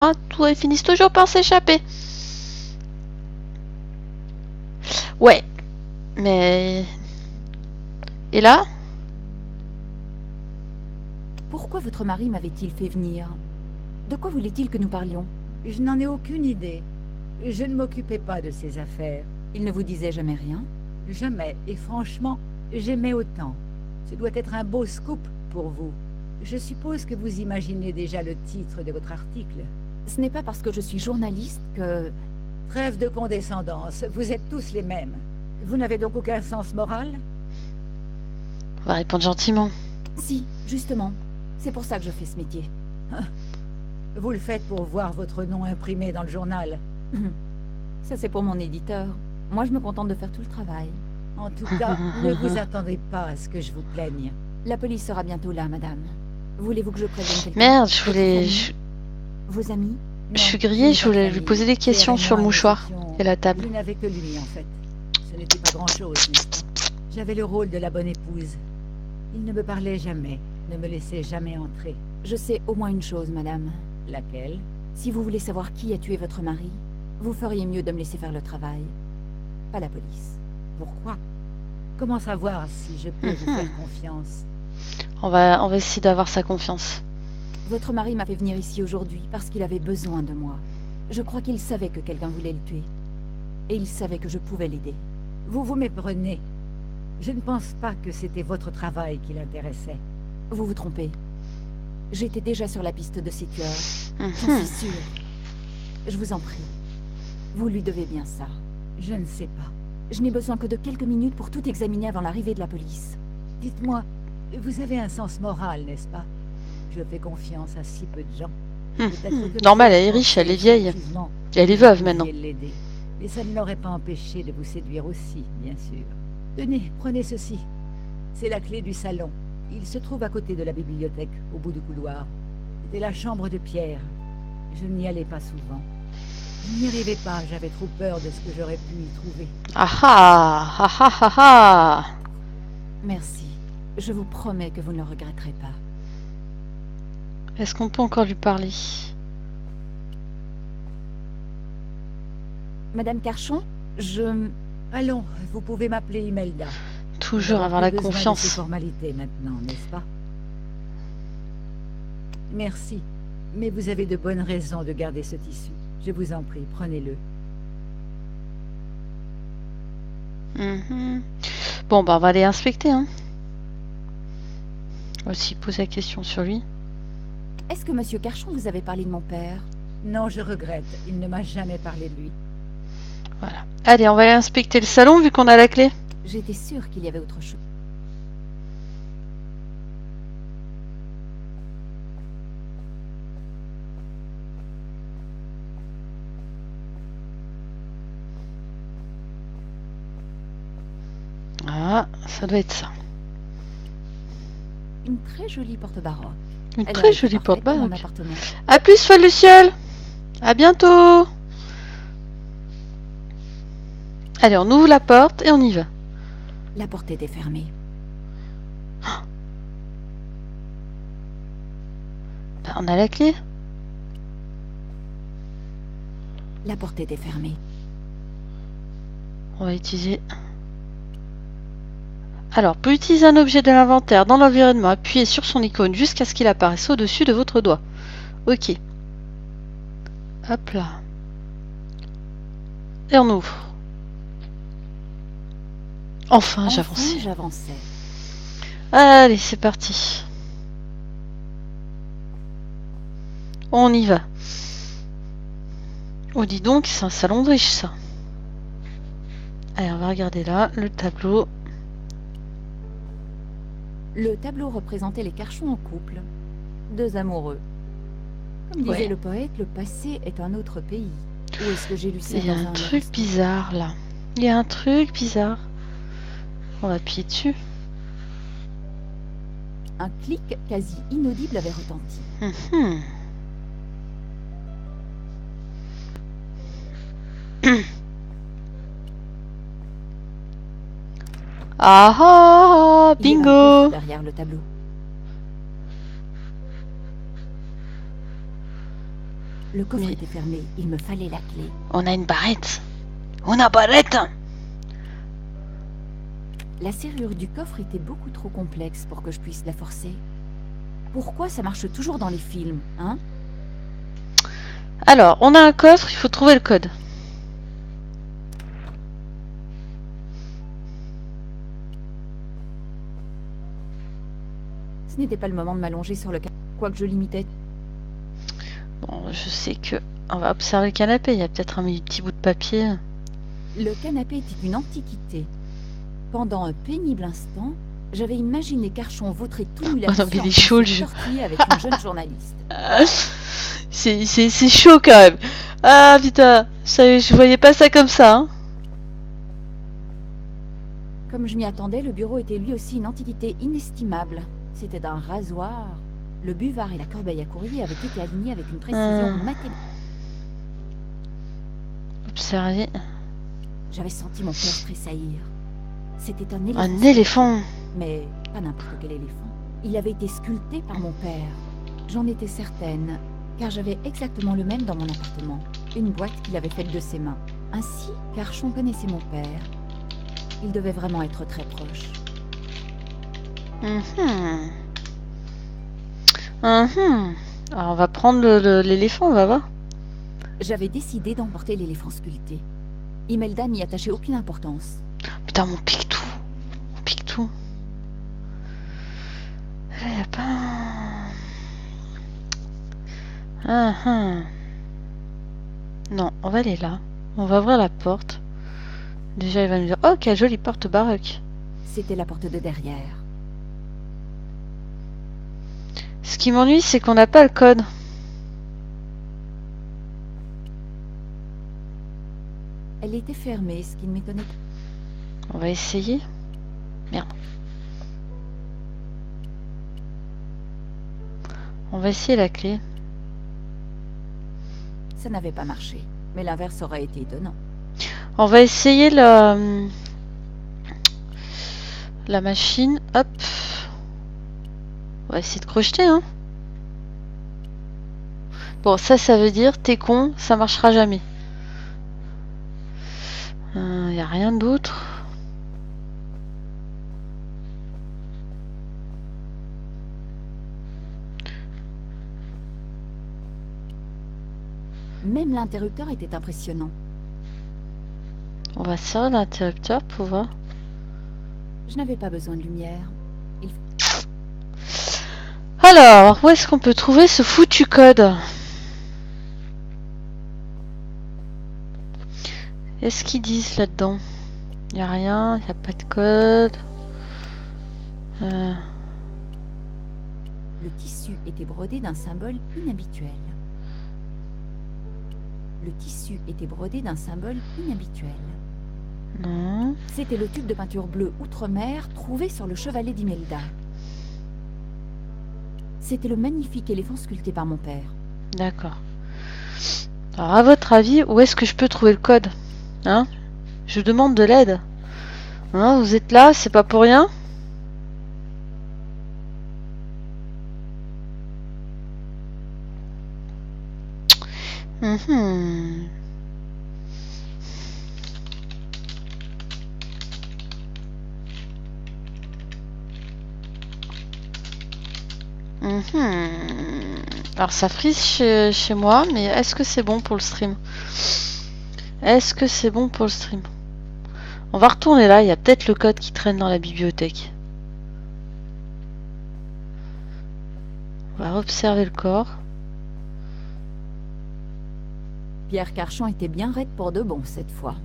Ils finissent toujours par s'échapper. Ouais. Mais... Et là? Pourquoi votre mari m'avait-il fait venir? De quoi voulait-il que nous parlions? Je n'en ai aucune idée. Je ne m'occupais pas de ses affaires. Il ne vous disait jamais rien? Jamais. Et franchement, j'aimais autant. Ce doit être un beau scoop pour vous. Je suppose que vous imaginez déjà le titre de votre article. Ce n'est pas parce que je suis journaliste que... Trêve de condescendance, vous êtes tous les mêmes. Vous n'avez donc aucun sens moral? On va répondre gentiment. Si, justement. C'est pour ça que je fais ce métier. Vous le faites pour voir votre nom imprimé dans le journal. Ça, c'est pour mon éditeur. Moi, je me contente de faire tout le travail. En tout cas, ne vous attendez pas à ce que je vous plaigne. La police sera bientôt là, madame. Voulez-vous que je prévienne quelqu'un? Merde, je voulais... Vos amis? Je suis grillée, je voulais lui poser des questions sur le mouchoir et la table. Vous n'avez que lui, en fait. Ce n'était pas grand-chose, n'est-ce pas? J'avais le rôle de la bonne épouse. Il ne me parlait jamais, ne me laissait jamais entrer. Je sais au moins une chose, madame. Laquelle? Si vous voulez savoir qui a tué votre mari, vous feriez mieux de me laisser faire le travail. Pas la police. Pourquoi? Comment savoir si je peux vous faire confiance? On va essayer d'avoir sa confiance. Votre mari m'a fait venir ici aujourd'hui parce qu'il avait besoin de moi. Je crois qu'il savait que quelqu'un voulait le tuer. Et il savait que je pouvais l'aider. Vous vous méprenez. Je ne pense pas que c'était votre travail qui l'intéressait. Vous vous trompez. J'étais déjà sur la piste de ces tueurs. J'en suis sûre. Je vous en prie. Vous lui devez bien ça. Je ne sais pas. Je n'ai besoin que de quelques minutes pour tout examiner avant l'arrivée de la police. Dites-moi, vous avez un sens moral, n'est-ce pas? Je fais confiance à si peu de gens. Normal, elle est riche, elle est vieille. Et elle est veuve maintenant. Mais ça ne l'aurait pas empêché de vous séduire aussi, bien sûr. Tenez, prenez ceci. C'est la clé du salon. Il se trouve à côté de la bibliothèque, au bout du couloir. C'était la chambre de Pierre. Je n'y allais pas souvent. Je n'y arrivais pas, j'avais trop peur de ce que j'aurais pu y trouver. Ah ah ah ah ah ah. Merci. Je vous promets que vous ne le regretterez pas. Est-ce qu'on peut encore lui parler? Madame Carchon, Allons, vous pouvez m'appeler Imelda. Toujours avoir la confiance. C'est formalité maintenant, n'est-ce pas? Merci. Mais vous avez de bonnes raisons de garder ce tissu. Je vous en prie, prenez-le. Bon, bah on va aller inspecter, hein. Aussi poser la question sur lui. Est-ce que Monsieur Carchon vous avait parlé de mon père? Non, je regrette. Il ne m'a jamais parlé de lui. Voilà. Allez, on va aller inspecter le salon vu qu'on a la clé. J'étais sûre qu'il y avait autre chose. Ah, ça doit être ça. Une très jolie porte baroque. Une très jolie porte baroque. Appartement. A plus, Folle du ciel. À bientôt. Allez, on ouvre la porte et on y va. La porte était fermée. Bah, on a la clé. La porte était fermée. On va utiliser... Alors, pour utiliser un objet de l'inventaire dans l'environnement, appuyez sur son icône jusqu'à ce qu'il apparaisse au-dessus de votre doigt. Ok. Hop là. Et on ouvre. Enfin, j'avançais. Allez, c'est parti. On y va. Oh, dis donc, c'est un salon de riche, ça. Allez, on va regarder là, le tableau. Le tableau représentait les Carchons en couple. Deux amoureux. Comme disait le poète, le passé est un autre pays. Où est-ce que j'ai lu ça? Il y a un truc bizarre, là. Il y a un truc bizarre. On va appuyer dessus. Un clic quasi inaudible avait retenti. Ah ah, bingo! Derrière le tableau. Le coffre Mais- était fermé, il me fallait la clé. On a une barrette. Una barrette. La serrure du coffre était beaucoup trop complexe pour que je puisse la forcer. Pourquoi ça marche toujours dans les films, hein? Alors, on a un coffre, il faut trouver le code. Ce n'était pas le moment de m'allonger sur le canapé, quoique je l'imitais. Bon, je sais que... On va observer le canapé, il y a peut-être un petit bout de papier. Le canapé était une antiquité. Pendant un pénible instant, j'avais imaginé Carchon vautrer tout nu Oh non, mais il est chaud, le jeu. avec une jeune journaliste. C'est chaud quand même. Ah putain, je voyais pas ça comme ça. Hein. Comme je m'y attendais, le bureau était lui aussi une antiquité inestimable. C'était d'un rasoir. Le buvard et la corbeille à courrier avaient été alignés avec une précision mathématique. Observer. J'avais senti mon cœur tressaillir. C'était un éléphant. Un éléphant. Mais pas n'importe quel éléphant. Il avait été sculpté par mon père. J'en étais certaine, car j'avais exactement le même dans mon appartement. Une boîte qu'il avait faite de ses mains. Ainsi, Carchon connaissait mon père. Il devait vraiment être très proche. Alors on va prendre l'éléphant, on va voir. J'avais décidé d'emporter l'éléphant sculpté. Imelda n'y attachait aucune importance. Putain, mon pique-tout. Mon pique-tout. Là, y a pas... Non, on va aller là. On va ouvrir la porte. Déjà, il va nous dire... Oh, quelle jolie porte baroque. C'était la porte de derrière. Ce qui m'ennuie, c'est qu'on n'a pas le code. Elle était fermée, ce qui ne m'étonnait pas. On va essayer. Merde. On va essayer la clé. Ça n'avait pas marché, mais l'inverse aurait été étonnant. On va essayer la machine. Hop. On va essayer de crocheter, hein. Bon, ça veut dire, t'es con, ça marchera jamais. Y a rien d'autre. Même l'interrupteur était impressionnant. On va servir l'interrupteur pour voir. Je n'avais pas besoin de lumière. Alors, où est-ce qu'on peut trouver ce foutu code? Est-ce qu'ils disent là-dedans? Il n'y a rien, il n'y a pas de code. Le tissu était brodé d'un symbole inhabituel. Le tissu était brodé d'un symbole inhabituel. Non. C'était le tube de peinture bleue outre-mer trouvé sur le chevalet d'Imelda. C'était le magnifique éléphant sculpté par mon père. D'accord. Alors, à votre avis, où est-ce que je peux trouver le code? Hein? Je demande de l'aide. Hein, vous êtes là, c'est pas pour rien? Alors ça frise chez moi, mais est-ce que c'est bon pour le stream? Est-ce que c'est bon pour le stream? On va retourner là, il y a peut-être le code qui traîne dans la bibliothèque. On va observer le corps. Pierre Carchon était bien raide pour de bon cette fois.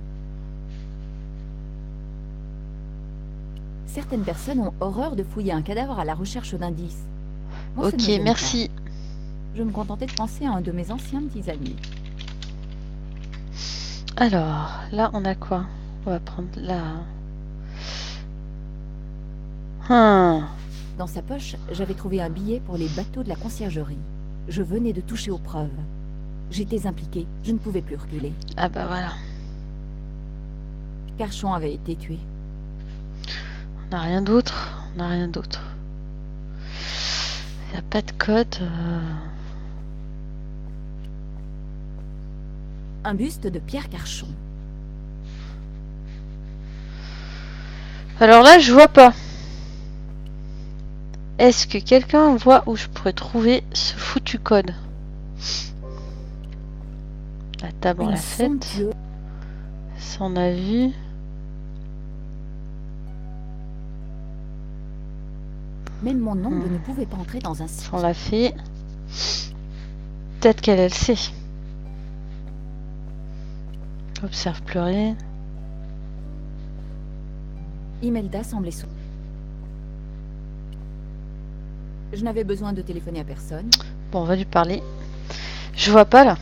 Certaines personnes ont horreur de fouiller un cadavre à la recherche d'indices. Moi, ça ne me Ok, gêne merci. pas. Je me contentais de penser à un de mes anciens petits amis. Alors, là on a quoi? On va prendre la... Dans sa poche, j'avais trouvé un billet pour les bateaux de la conciergerie. Je venais de toucher aux preuves. J'étais impliquée, je ne pouvais plus reculer. Ah bah voilà. Carchon avait été tué. On n'a rien d'autre. On n'a rien d'autre. Il n'y a pas de code. Un buste de Pierre Carchon. Alors là, je vois pas. Est-ce que quelqu'un voit où je pourrais trouver ce foutu code? La table, on l'a faite. somptueuse- Ça, on a vu. Même mon oncle ne pouvait pas entrer dans un site. Ça, on l'a fait. Peut-être qu'elle, elle sait. Observe pleurer. Imelda semblait sous. Je n'avais besoin de téléphoner à personne. Bon, on va lui parler. Je vois pas là.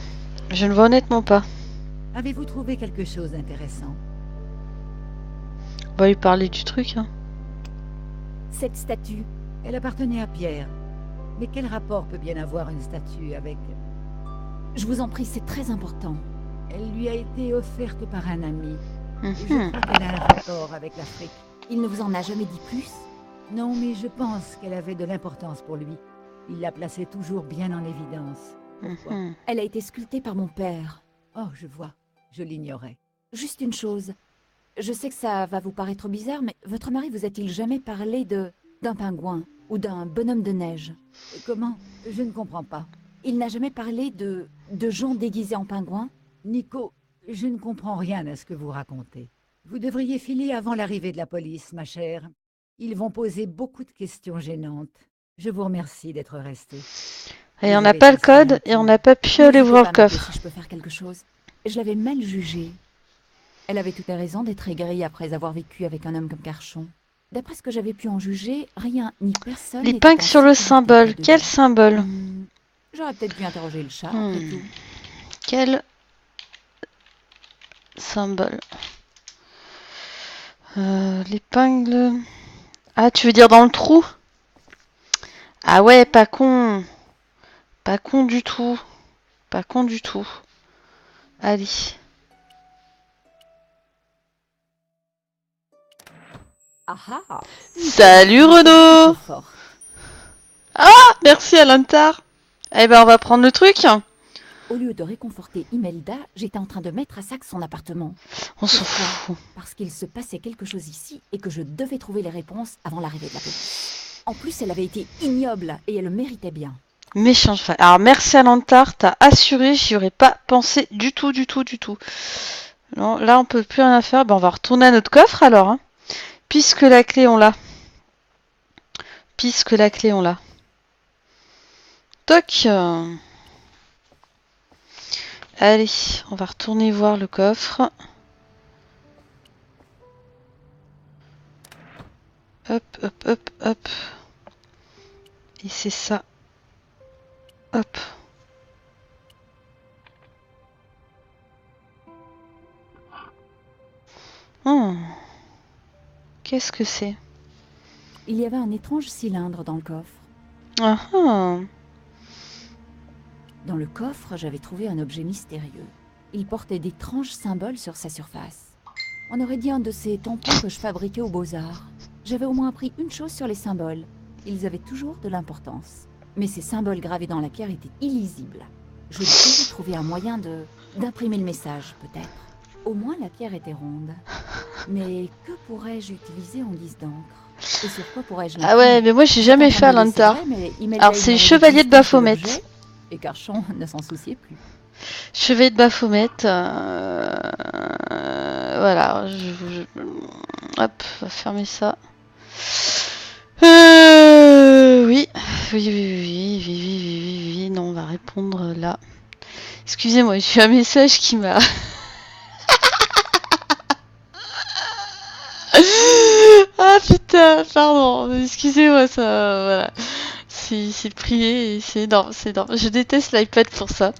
Je ne vois honnêtement pas. Avez-vous trouvé quelque chose d'intéressant? On va lui parler du truc. Hein. Cette statue, Elle appartenait à Pierre. Mais quel rapport peut bien avoir une statue avec... je vous en prie, c'est très important. Elle lui a été offerte par un ami. Je Mhm. crois qu'elle a un rapport avec l'Afrique. Il ne vous en a jamais dit plus? Non, mais je pense qu'elle avait de l'importance pour lui. Il la plaçait toujours bien en évidence. Pourquoi? Mhm. Elle a été sculptée par mon père. Oh, je vois. Je l'ignorais. Juste une chose. Je sais que ça va vous paraître bizarre, mais votre mari vous a-t-il jamais parlé d'un pingouin ou d'un bonhomme de neige? Comment? Je ne comprends pas. Il n'a jamais parlé de gens déguisés en pingouins? Nico, je ne comprends rien à ce que vous racontez. Vous devriez filer avant l'arrivée de la police, ma chère. Ils vont poser beaucoup de questions gênantes. Je vous remercie d'être resté. Et on n'a pas le code et on n'a pas pu aller N'hésitez voir pas le à m'appeler coffre. si je peux faire quelque chose. Je l'avais mal jugée. Elle avait toutes les raisons d'être aigrie après avoir vécu avec un homme comme Carchon. D'après ce que j'avais pu en juger, rien ni personne... Les n'était pinks sur le assez symbole. inquiétant de Quel lui. symbole? J'aurais peut-être dû interroger le chat, après tout. Quel symbole? L'épingle. Ah, tu veux dire dans le trou? Ah ouais, pas con. Pas con du tout. Pas con du tout. Allez. Ah ah. Salut Renaud. Fort. Merci Alantar. Eh ben on va prendre le truc. Au lieu de réconforter Imelda, j'étais en train de mettre à sac son appartement. On s'en Pourquoi? fout. Parce qu'il se passait quelque chose ici et que je devais trouver les réponses avant l'arrivée de la police. En plus, elle avait été ignoble et elle le méritait bien. Méchant cheval. Alors merci Alantar, t'as assuré, j'y aurais pas pensé du tout, du tout, du tout. Non, là on peut plus rien faire. Ben on va retourner à notre coffre alors. Hein. Puisque la clé on l'a. Puisque la clé on l'a. Toc. Allez, on va retourner voir le coffre. Hop, hop, hop, hop. Et c'est ça. Hop. Qu'est-ce que c'est? Il y avait un étrange cylindre dans le coffre. Ah ah. Dans le coffre, j'avais trouvé un objet mystérieux. Il portait d'étranges symboles sur sa surface. On aurait dit un de ces tampons que je fabriquais aux Beaux-Arts. J'avais au moins appris une chose sur les symboles. Ils avaient toujours de l'importance. Mais ces symboles gravés dans la pierre étaient illisibles. Je devais trouver un moyen d'imprimer le message, peut-être. Au moins, la pierre était ronde. Mais que pourrais-je utiliser en guise d'encre? Et sur quoi pourrais-je Ah ouais, mais moi j'ai jamais fait Alantar. Alors c'est Chevalier de Baphomet. Et Carchon ne s'en souciait plus. Chevalier de Baphomet. Voilà. Hop, on va fermer ça. Oui. Oui. Non, on va répondre là. Excusez-moi, j'ai eu un message qui m'a... Ah putain, pardon, excusez-moi, ça... Voilà. C'est prié et c'est énorme, c'est énorme. Je déteste l'iPad pour ça.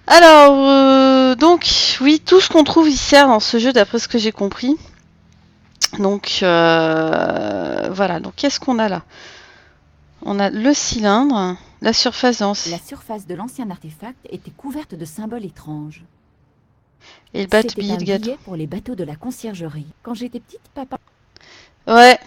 Alors, donc, oui, tout ce qu'on trouve il sert dans ce jeu d'après ce que j'ai compris. Donc, voilà. Donc, qu'est-ce qu'on a là? On a le cylindre, la surface de l'ancien... La surface de l'ancien artefact était couverte de symboles étranges. Et le C'était un billet de gâteau. billet pour les bateaux de la conciergerie. Quand j'étais petite, papa... Ouais.